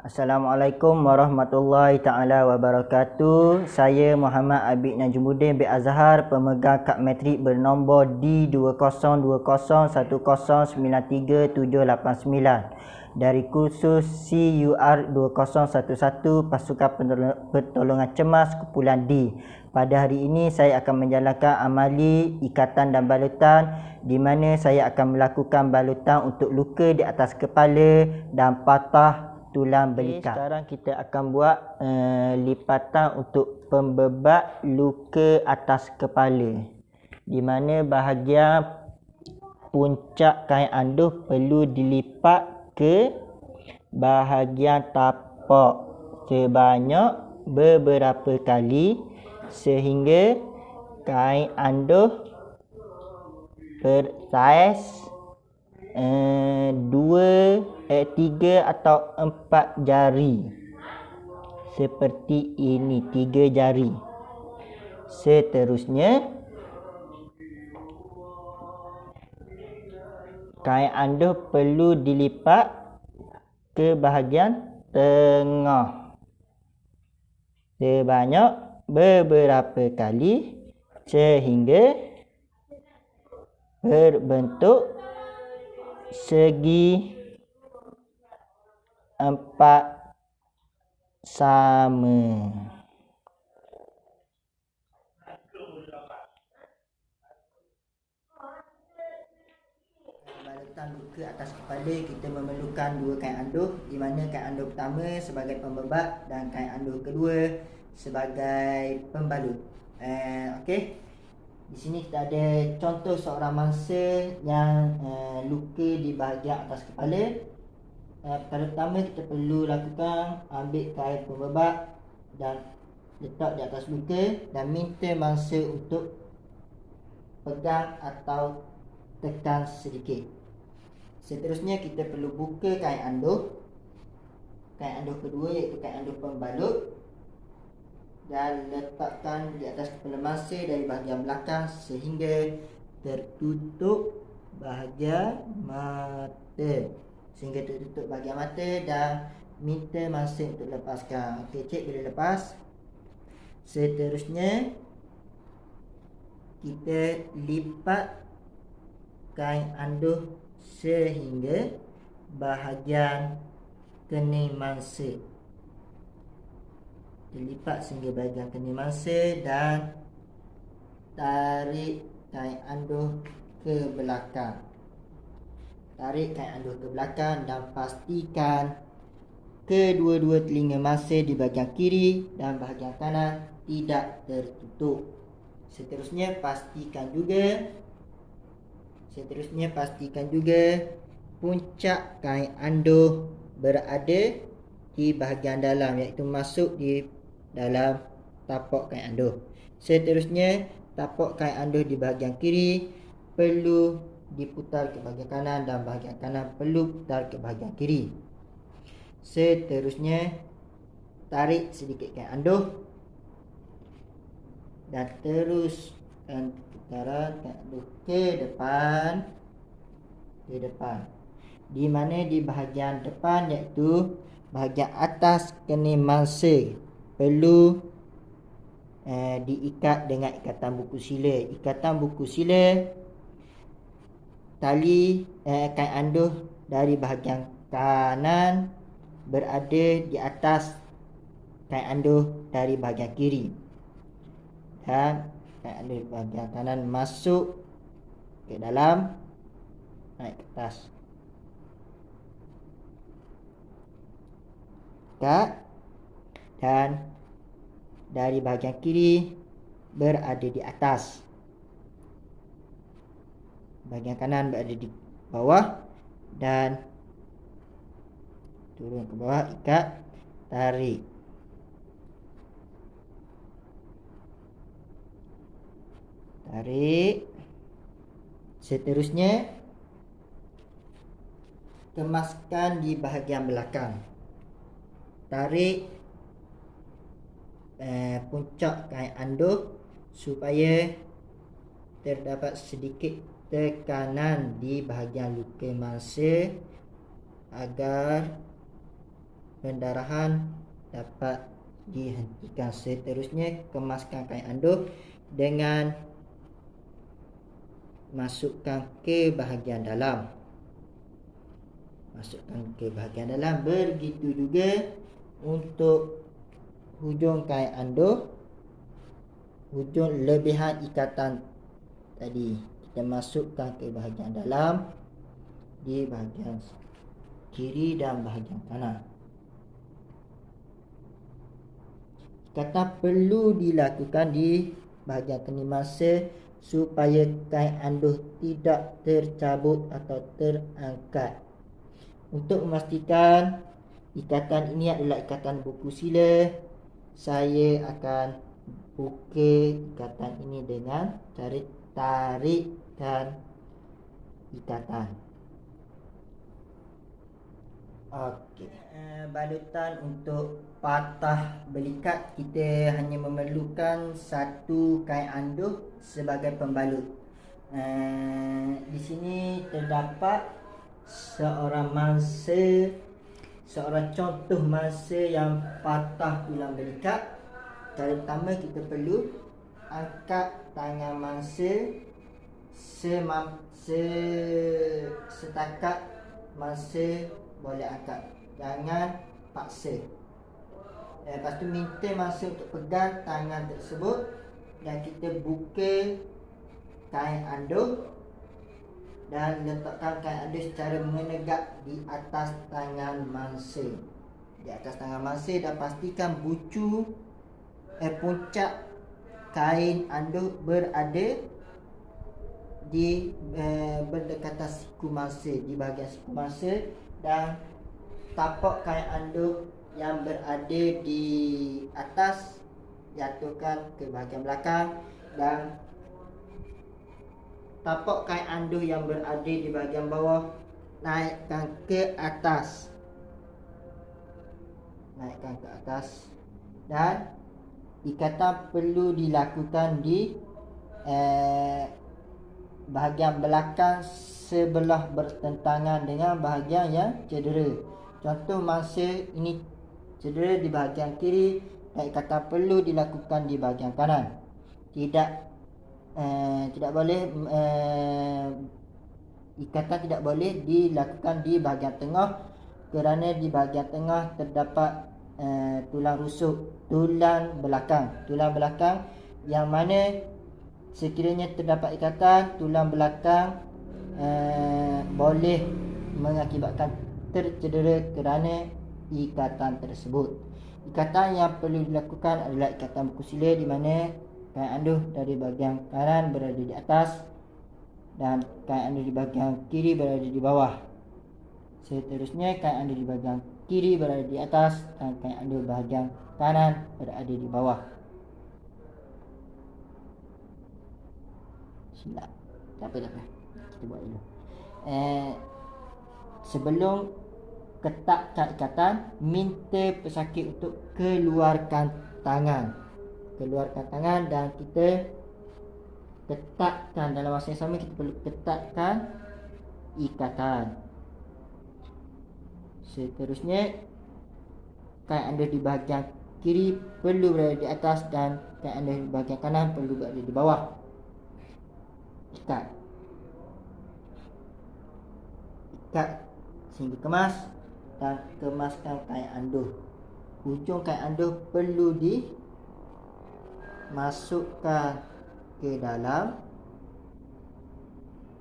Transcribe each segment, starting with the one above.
Assalamualaikum warahmatullahi taala wabarakatuh. Saya Muhammad Abid Najmuddin bin Azhar, pemegang kad matrik bernombor D20121093789 dari kursus CUR 2011 Pasukan Pertolongan Cemas Kumpulan D. Pada hari ini saya akan menjalankan amali ikatan dan balutan, di mana saya akan melakukan balutan untuk luka di atas kepala dan patah tulang belikat. Sekarang kita akan buat lipatan untuk pembebat luka atas kepala, di mana bahagian puncak kain anduh perlu dilipat ke bahagian tapak sebanyak beberapa kali sehingga kain anduh bersaiz 3 atau 4 jari seperti ini, 3 jari. Seterusnya kain anduh perlu dilipat ke bahagian tengah sebanyak beberapa kali sehingga berbentuk segi 4 sama. Balutan luka atas kepala, kita memerlukan 2 kain anduh, di mana kain anduh pertama sebagai pembebat dan kain anduh kedua sebagai pembalut. Okey. Di sini kita ada contoh seorang mangsa yang luka di bahagian atas kepala. Pertama kita perlu lakukan ambil kain pembebat dan letak di atas luka dan minta mangsa untuk pegang atau tekan sedikit. Seterusnya kita perlu buka kain anduh kedua, iaitu kain anduh pembalut, dan letakkan di atas kepala mangsa dari bahagian belakang sehingga tertutup bahagian mata, dan minta mangsa untuk lepaskan. Okey, cik boleh lepas. Seterusnya kita lipat kain anduh sehingga bahagian kening mangsa. Dilipat sehingga bahagian kening mangsa dan tarik kain anduh ke belakang. Tarik kain anduh ke belakang dan pastikan kedua-dua telinga mangsa di bahagian kiri dan bahagian kanan tidak tertutup. Seterusnya pastikan juga puncak kain anduh berada di bahagian dalam, iaitu masuk di dalam tapak kain anduh. Seterusnya tapak kain anduh di bahagian kiri perlu diputar ke bahagian kanan dan bahagian kanan perlu putar ke bahagian kiri. Seterusnya tarik sedikit kain anduh dan teruskan putaran kain anduh ke depan, di mana di bahagian depan, iaitu bahagian atas kening mangsa perlu diikat dengan ikatan buku sila. Ikatan buku sila, tali kain anduh dari bahagian kanan berada di atas kain anduh dari bahagian kiri, dan kain anduh bahagian kanan masuk ke dalam, naik ke atas, dan dari bahagian kiri berada di atas, bahagian kanan berada di bawah, dan turun ke bawah, ikat, tarik. Seterusnya kemaskan di bahagian belakang. Tarik puncak kain anduh supaya terdapat sedikit tekanan di bahagian luka mangsa agar pendarahan dapat dihentikan. Seterusnya, kemaskan kain anduh dengan masukkan ke bahagian dalam. Begitu juga untuk hujung kain anduh, hujung lebihan ikatan tadi kita masukkan ke bahagian dalam di bahagian kiri dan bahagian kanan. Ikatan perlu dilakukan di bahagian kening mangsa supaya kain anduh tidak tercabut atau terangkat. Untuk memastikan ikatan ini adalah ikatan buku sila, saya akan buka ikatan ini dengan cara tarikkan ikatan. Okey. Balutan untuk patah belikat, kita hanya memerlukan satu kain anduh sebagai pembalut. Di sini terdapat seorang contoh mangsa yang patah tulang belikat. Cara pertama, kita perlu angkat tangan mangsa setakat mangsa boleh angkat, jangan paksa. Lepas tu minta mangsa untuk pegang tangan tersebut dan kita buka kain anduh dan letakkan kain anduh secara menegak di atas tangan mangsa. Dan pastikan puncak kain anduh berada di berdekatan siku mangsa, di bahagian siku mangsa, dan tapak kain anduh yang berada di atas jatuhkan ke bahagian belakang, dan tapak kain anduh yang berada di bahagian bawah naikkan ke atas. Dan ikatan perlu dilakukan di bahagian belakang sebelah bertentangan dengan bahagian yang cedera. Contoh, mangsa ini cedera di bahagian kiri dan ikatan perlu dilakukan di bahagian kanan. Tidak boleh ikatan tidak boleh dilakukan di bahagian tengah, kerana di bahagian tengah terdapat tulang rusuk, tulang belakang yang mana sekiranya terdapat ikatan, tulang belakang boleh mengakibatkan tercedera kerana ikatan tersebut. Ikatan yang perlu dilakukan adalah ikatan buku sila, di mana kain anduh dari bahagian kanan berada di atas dan kain anduh di bahagian kiri berada di bawah. Seterusnya, kain anduh di bahagian kiri berada di atas dan kain anduh bahagian kanan berada di bawah. Silap. Tak apa. Kita buat dulu. Sebelum ketatkan ikatan, minta pesakit untuk keluarkan tangan dan kita ketatkan. Dalam masa yang sama, kita perlu ketatkan ikatan. Seterusnya, kain anduh di bahagian kiri perlu berada di atas dan kain anduh di bahagian kanan perlu berada di bawah. Ikat sehingga kemas, dan kemaskan kain anduh. Hujung kain anduh perlu dimasukkan ke dalam.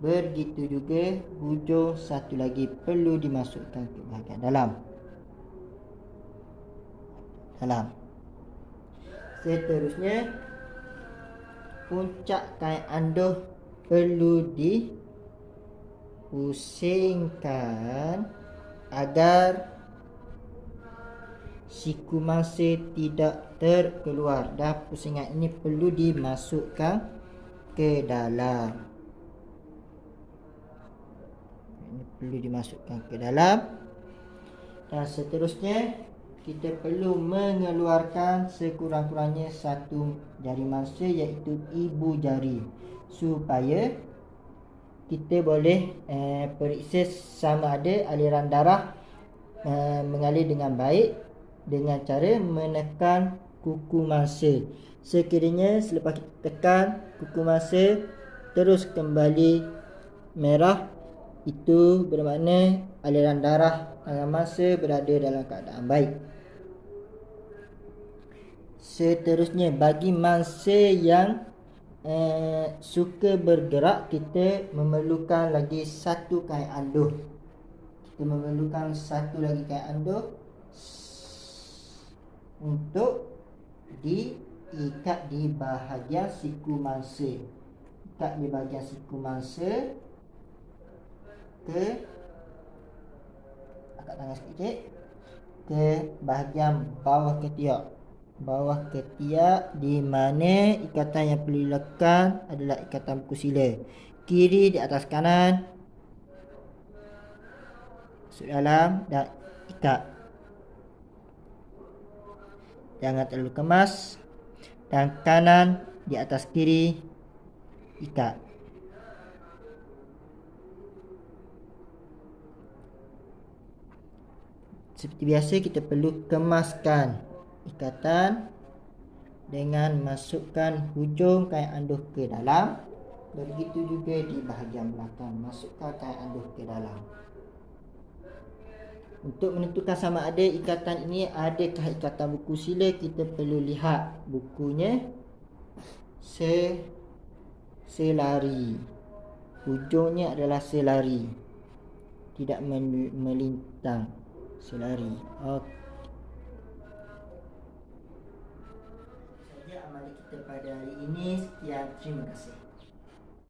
Begitu juga hujung satu lagi perlu dimasukkan ke bahagian dalam. Seterusnya, puncak kain anduh perlu dipusingkan agar siku mangsa tidak terkeluar, dan pusingan ini perlu dimasukkan ke dalam. Dan seterusnya, kita perlu mengeluarkan sekurang-kurangnya satu jari mangsa, iaitu ibu jari, supaya kita boleh periksa sama ada aliran darah mengalir dengan baik dengan cara menekan kuku mangsa. Sekiranya selepas kita tekan kuku mangsa terus kembali merah, itu bermakna aliran darah tangan mangsa berada dalam keadaan baik. Seterusnya, bagi mangsa yang suka bergerak, kita memerlukan lagi satu kain anduh. Kita memerlukan satu lagi kain anduh untuk diikat di bahagian siku mangsa. Ikat di bahagian siku mangsa ke, angkat tangan sikit, ke bahagian bawah ketiak. Bawah ketiak, di mana ikatan yang perlu dilakukan adalah ikatan buku sila. Kiri di atas kanan, masuk dalam dan ikat. Jangan terlalu kemas. Dan kanan di atas kiri, ikat. Seperti biasa, kita perlu kemaskan ikatan dengan masukkan hujung kain anduh ke dalam. Begitu juga di bahagian belakang, masukkan kain anduh ke dalam. Untuk menentukan sama ada ikatan ini adakah ikatan buku sila, kita perlu lihat bukunya selari. Hujungnya adalah selari, tidak melintang. Selari. Okey. Saja amalan kita pada hari ini. Sekian, terima kasih.